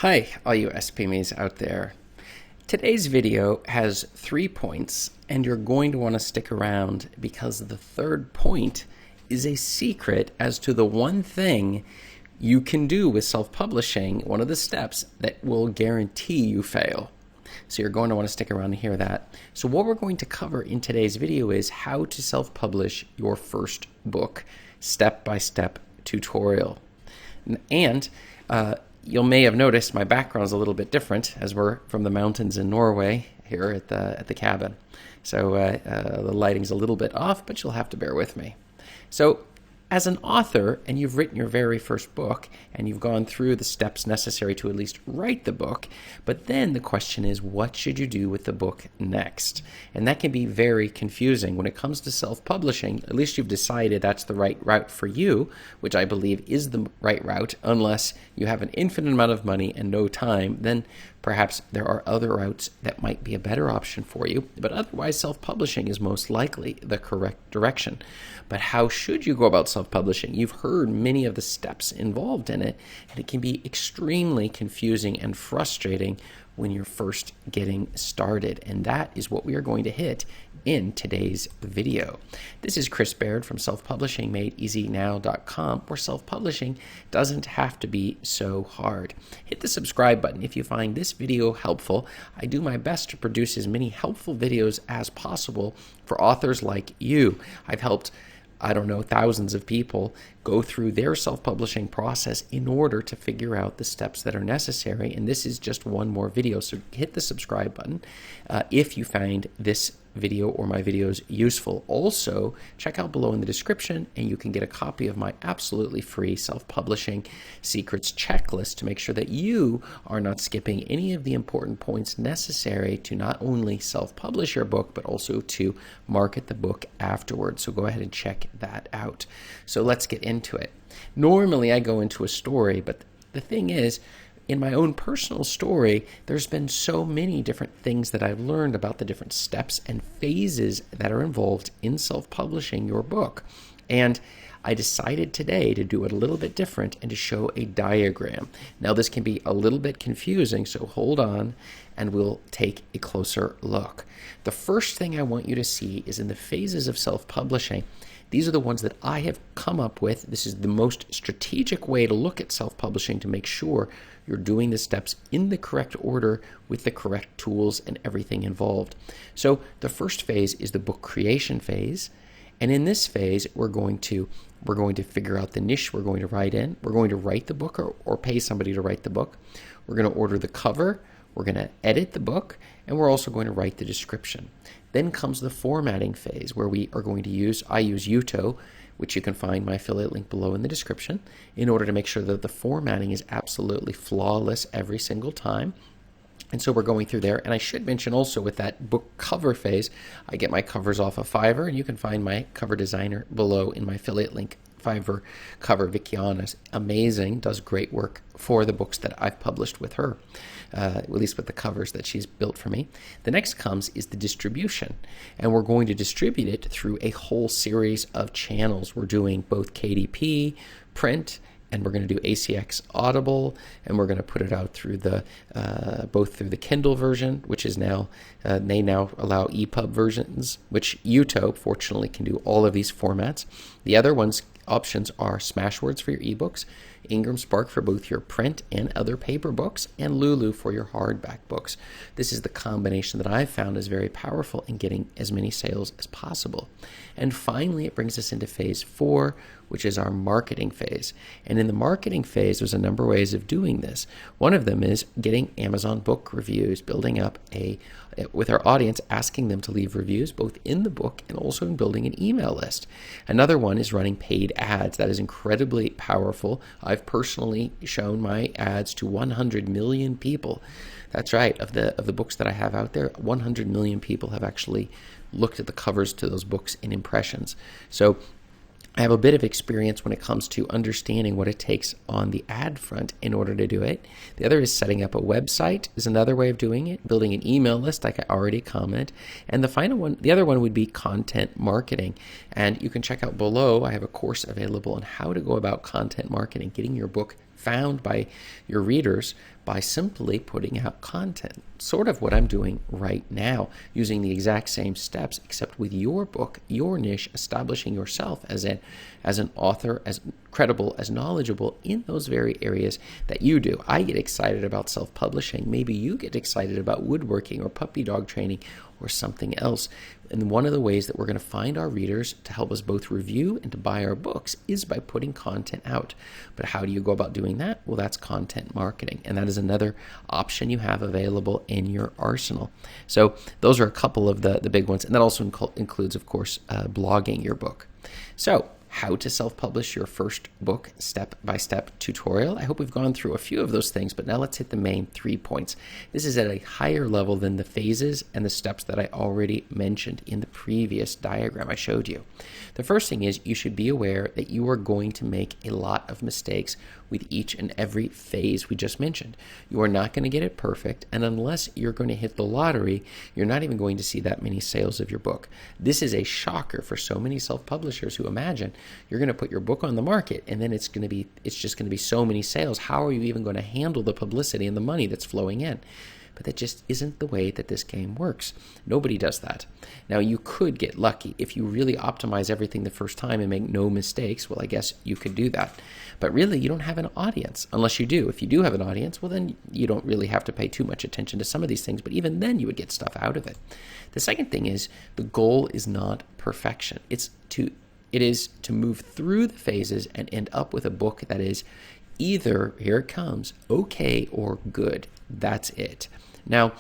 Hi, all you SPMEs out there. Today's video has 3 points, and you're going to want to stick around because the third point is a secret as to the one thing you can do with self-publishing, one of the steps that will guarantee you fail. So you're going to want to stick around to hear that. So what we're going to cover in today's video is how to self-publish your first book, step-by-step tutorial. And you may have noticed my background is a little bit different as we're from the mountains in Norway here at the cabin. So the lighting's a little bit off, but you'll have to bear with me. So as an author, and you've written your very first book, and you've gone through the steps necessary to at least write the book, but then the question is, what should you do with the book next? And that can be very confusing. When it comes to self-publishing, at least you've decided that's the right route for you, which I believe is the right route, unless you have an infinite amount of money and no time, then perhaps there are other routes that might be a better option for you, but otherwise self-publishing is most likely the correct direction. But how should you go about self-publishing? You've heard many of the steps involved in it, and it can be extremely confusing and frustrating when you're first getting started, and that is what we are going to hit in today's video. This is Chris Baird from selfpublishingmadeeasynow.com, where self-publishing doesn't have to be so hard. Hit the subscribe button if you find this video helpful. I do my best to produce as many helpful videos as possible for authors like you. I've helped thousands of people go through their self-publishing process in order to figure out the steps that are necessary. And this is just one more video. So hit the subscribe button if you find this video or my videos useful. Also, check out below in the description and you can get a copy of my absolutely free self-publishing secrets checklist to make sure that you are not skipping any of the important points necessary to not only self-publish your book, but also to market the book afterwards. So go ahead and check that out. So let's get into it. Normally I go into a story, but the thing is, in my own personal story, there's been so many different things that I've learned about the different steps and phases that are involved in self-publishing your book. And I decided today to do it a little bit different and to show a diagram. Now this can be a little bit confusing, so hold on and we'll take a closer look. The first thing I want you to see is in the phases of self-publishing. These are the ones that I have come up with. This is the most strategic way to look at self-publishing to make sure you're doing the steps in the correct order with the correct tools and everything involved. So the first phase is the book creation phase. And in this phase, we're going to figure out the niche we're going to write in. We're going to write the book or pay somebody to write the book. We're going to order the cover. We're going to edit the book, and we're also going to write the description. Then comes the formatting phase where we are going to I use Jutoh, which you can find my affiliate link below in the description, in order to make sure that the formatting is absolutely flawless every single time. And so we're going through there. And I should mention also with that book cover phase, I get my covers off of Fiverr, and you can find my cover designer below in my affiliate link. Fiverr cover, Vickiana is amazing, does great work for the books that I've published with her, at least with the covers that she's built for me. The next comes is the distribution, and we're going to distribute it through a whole series of channels. We're doing both KDP, print, and we're going to do ACX Audible, and we're going to put it out through both through the Kindle version, which is now, they now allow EPUB versions, which Jutoh fortunately can do all of these formats. The other options are Smashwords for your ebooks, Ingram Spark for both your print and other paper books, and Lulu for your hardback books. This is the combination that I've found is very powerful in getting as many sales as possible. And finally, it brings us into phase 4, which is our marketing phase. And in the marketing phase, there's a number of ways of doing this. One of them is getting Amazon book reviews, building up with our audience, asking them to leave reviews both in the book and also in building an email list. Another one is running paid ads. That is incredibly powerful. I've personally shown my ads to 100 million people. That's right. Of the books that I have out there, 100 million people have actually looked at the covers to those books in impressions. So I have a bit of experience when it comes to understanding what it takes on the ad front in order to do it. The other is setting up a website is another way of doing it, building an email list like I already commented. And the other one would be content marketing. And you can check out below, I have a course available on how to go about content marketing, getting your book found by your readers by simply putting out content. Sort of what I'm doing right now, using the exact same steps, except with your book, your niche, establishing yourself as an author, as credible, as knowledgeable in those very areas that you do. I get excited about self-publishing. Maybe you get excited about woodworking or puppy dog training or something else. And one of the ways that we're going to find our readers to help us both review and to buy our books is by putting content out. But how do you go about doing that? Well, that's content marketing. And that is another option you have available in your arsenal. So those are a couple of the big ones. And that also includes, of course, blogging your book. So how to self-publish your first book, step-by-step tutorial. I hope we've gone through a few of those things, but now let's hit the main 3 points. This is at a higher level than the phases and the steps that I already mentioned in the previous diagram I showed you. The first thing is you should be aware that you are going to make a lot of mistakes with each and every phase we just mentioned. You are not going to get it perfect, and unless you're going to hit the lottery, you're not even going to see that many sales of your book. This is a shocker for so many self-publishers who imagine you're going to put your book on the market and then it's just going to be so many sales. How are you even going to handle the publicity and the money that's flowing in? But that just isn't the way that this game works. Nobody does that. Now, you could get lucky. If you really optimize everything the first time and make no mistakes, well, I guess you could do that. But really, you don't have an audience, unless you do. If you do have an audience, well, then you don't really have to pay too much attention to some of these things, but even then you would get stuff out of it. The second thing is the goal is not perfection. It is to move through the phases and end up with a book that is either, here it comes, okay or good. That's it. Now,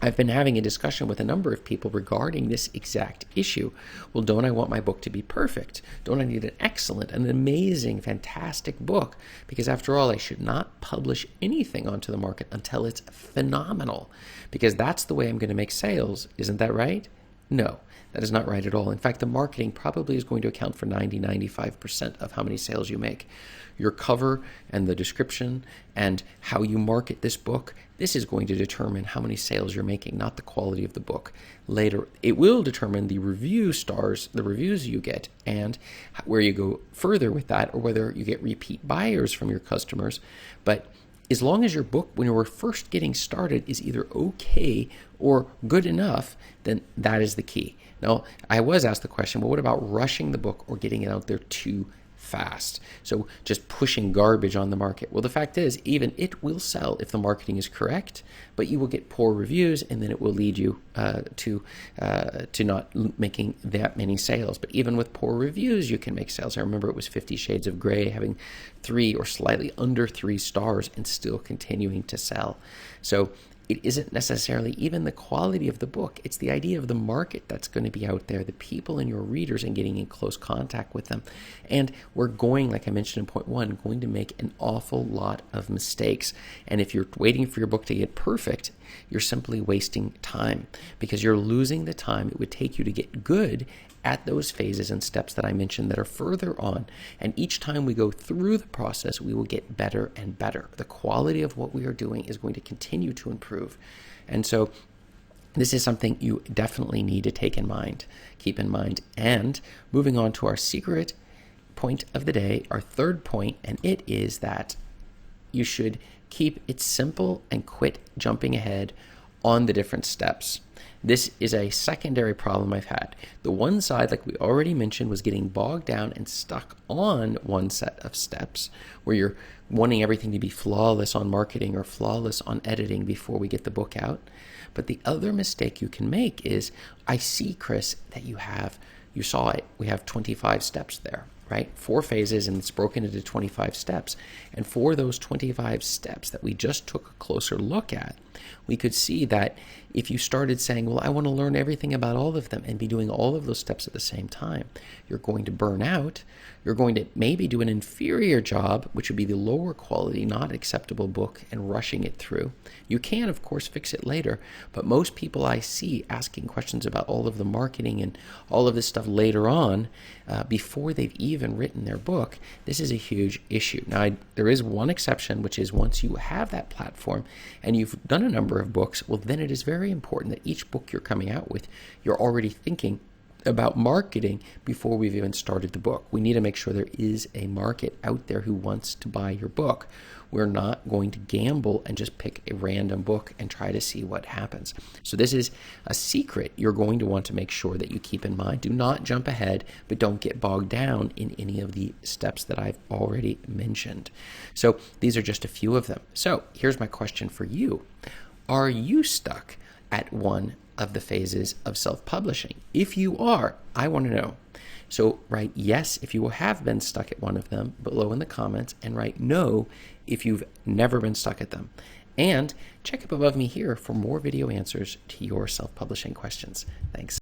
I've been having a discussion with a number of people regarding this exact issue. Well, don't I want my book to be perfect? Don't I need an excellent, an amazing, fantastic book? Because after all, I should not publish anything onto the market until it's phenomenal, because that's the way I'm going to make sales. Isn't that right? No, that is not right at all. In fact, the marketing probably is going to account for 95% of how many sales you make. Your cover and the description and how you market this book, this is going to determine how many sales you're making, not the quality of the book. Later, it will determine the review stars, the reviews you get, and where you go further with that, or whether you get repeat buyers from your customers. But as long as your book, when you were first getting started, is either okay or good enough, then that is the key. Now, I was asked the question, well, what about rushing the book or getting it out there too fast? So just pushing garbage on the market. Well, the fact is, even it will sell if the marketing is correct, but you will get poor reviews, and then it will lead you to not making that many sales. But even with poor reviews, you can make sales. I remember it was 50 Shades of Grey having 3 or slightly under 3 stars and still continuing to sell. So it isn't necessarily even the quality of the book. It's the idea of the market that's going to be out there, the people and your readers, and getting in close contact with them. And we're going, like I mentioned in point 1, going to make an awful lot of mistakes. And if you're waiting for your book to get perfect, you're simply wasting time, because you're losing the time it would take you to get good at those phases and steps that I mentioned that are further on. And each time we go through the process, we will get better and better. The quality of what we are doing is going to continue to improve. And so this is something you definitely need to keep in mind. And moving on to our secret point of the day, our third point, and it is that you should keep it simple and quit jumping ahead on the different steps. This is a secondary problem I've had. The one side, like we already mentioned, was getting bogged down and stuck on one set of steps, where you're wanting everything to be flawless on marketing or flawless on editing before we get the book out. But the other mistake you can make is, I see, Chris, that you saw it. We have 25 steps there, right? 4 phases, and it's broken into 25 steps. And for those 25 steps that we just took a closer look at, we could see that if you started saying, well, I want to learn everything about all of them and be doing all of those steps at the same time, you're going to burn out. You're going to maybe do an inferior job, which would be the lower quality, not acceptable book, and rushing it through. You can, of course, fix it later, but most people I see asking questions about all of the marketing and all of this stuff later on, before they've even written their book, this is a huge issue. Now, there is one exception, which is once you have that platform and you've done a number of books, well, then it is very important that each book you're coming out with, you're already thinking about marketing before we've even started the book. We need to make sure there is a market out there who wants to buy your book. We're not going to gamble and just pick a random book and try to see what happens. So this is a secret you're going to want to make sure that you keep in mind. Do not jump ahead, but don't get bogged down in any of the steps that I've already mentioned. So these are just a few of them. So here's my question for you. Are you stuck at one of the phases of self-publishing? If you are, I want to know. So write yes if you have been stuck at one of them below in the comments, and write no if you've never been stuck at them. And check up above me here for more video answers to your self-publishing questions. Thanks.